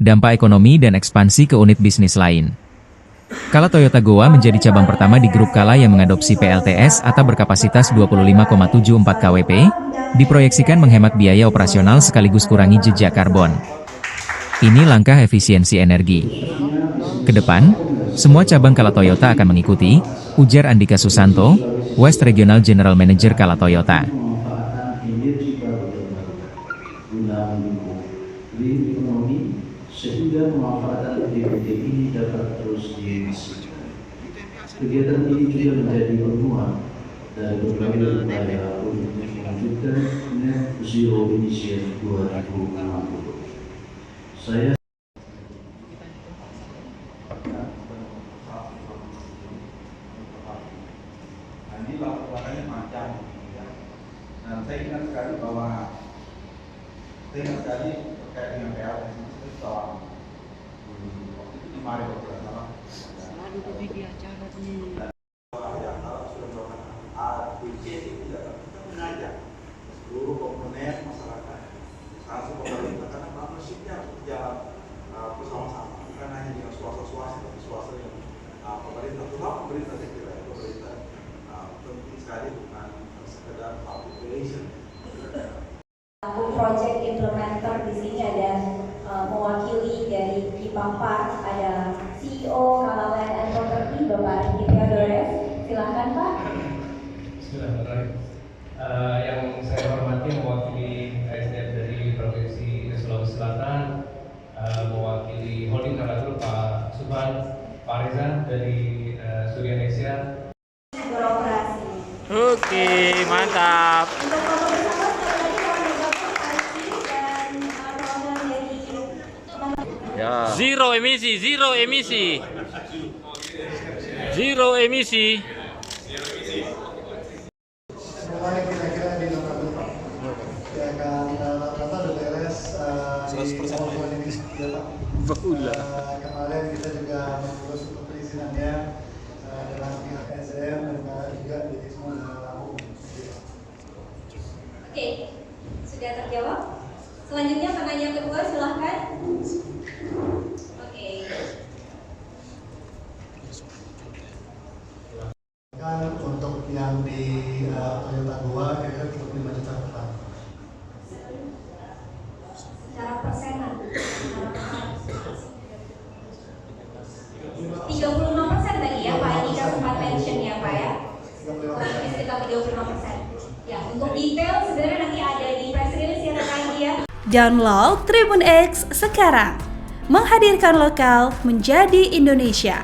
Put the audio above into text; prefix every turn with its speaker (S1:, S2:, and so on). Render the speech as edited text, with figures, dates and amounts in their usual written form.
S1: dampak ekonomi dan ekspansi ke unit bisnis lain. Kala Toyota Goa menjadi cabang pertama di grup Kala yang mengadopsi PLTS atau berkapasitas 25,74 kWp, diproyeksikan menghemat biaya operasional sekaligus kurangi jejak karbon. Ini langkah efisiensi energi. Kedepan, semua cabang Kala Toyota akan mengikuti, ujar Andika Susanto, West Regional General Manager Kala Toyota.
S2: Sehingga pemanfaatan EBT ini dapat terus diwujudkan. Kegiatan ini juga menjadi peluang dari berbagai upaya untuk melanjutkan Net Zero Emission 2050. Saya
S3: ini latar-belakangnya macam ya. Nah, saya ingat sekali terkait dengan PLTS itu tahun waktu itu di Maret kalau tidak salah.
S4: Selalu lebih di acara nih.
S3: Yang sudah melakukan ABCD itu kita mengajak seluruh komponen masyarakat, langsung pemerintah karena partnershipnya harus berjalan bersama-sama, bukan hanya dengan swasta tapi swasta yang pemerintah, terutama pemerintah saya kira pemerintah penting sekali bukan sekedar public relation.
S5: Project implementer di sini ada mewakili dari Kipapar, ada CEO Kala Land and Property Bapak Riki Theodores. Silahkan Pak.
S6: Bismillahirrahmanirrahim. Yang saya hormati mewakili ASDM dari Provinsi Sulawesi Selatan, mewakili Holding Kala Group Pak Subhan, Pak Reza dari Suryanesia.
S5: Beroperasi.
S4: Oke, mantap.
S5: Untuk foto bersama sekali lagi mohon bergabung Aji dan founder dari teman-teman.
S4: Zero emisi, zero emisi. Zero emisi.
S7: Semuanya kira-kira di nomor berapa? Ya kan, rata-rata udah beres 100% ya Pak. Kemarin kita juga mengurus untuk perizinannya dengan pihak SDM dan juga di semua dengan Lampung.
S5: Oke, sudah terjawab. Selanjutnya pertanyaan kedua silahkan. Oke.
S7: Kan untuk yang di Toyota Goa kira-kira 35 juta per tahun.
S5: Secara persenan. 35% tadi ya Pak Andika sempat mention ya Pak ya.
S7: 35%.
S5: Sekitar 35%. Ya, untuk detail sebenarnya nanti ada di press release ya rekan ya.
S8: Download Tribun X sekarang. Menghadirkan lokal menjadi Indonesia.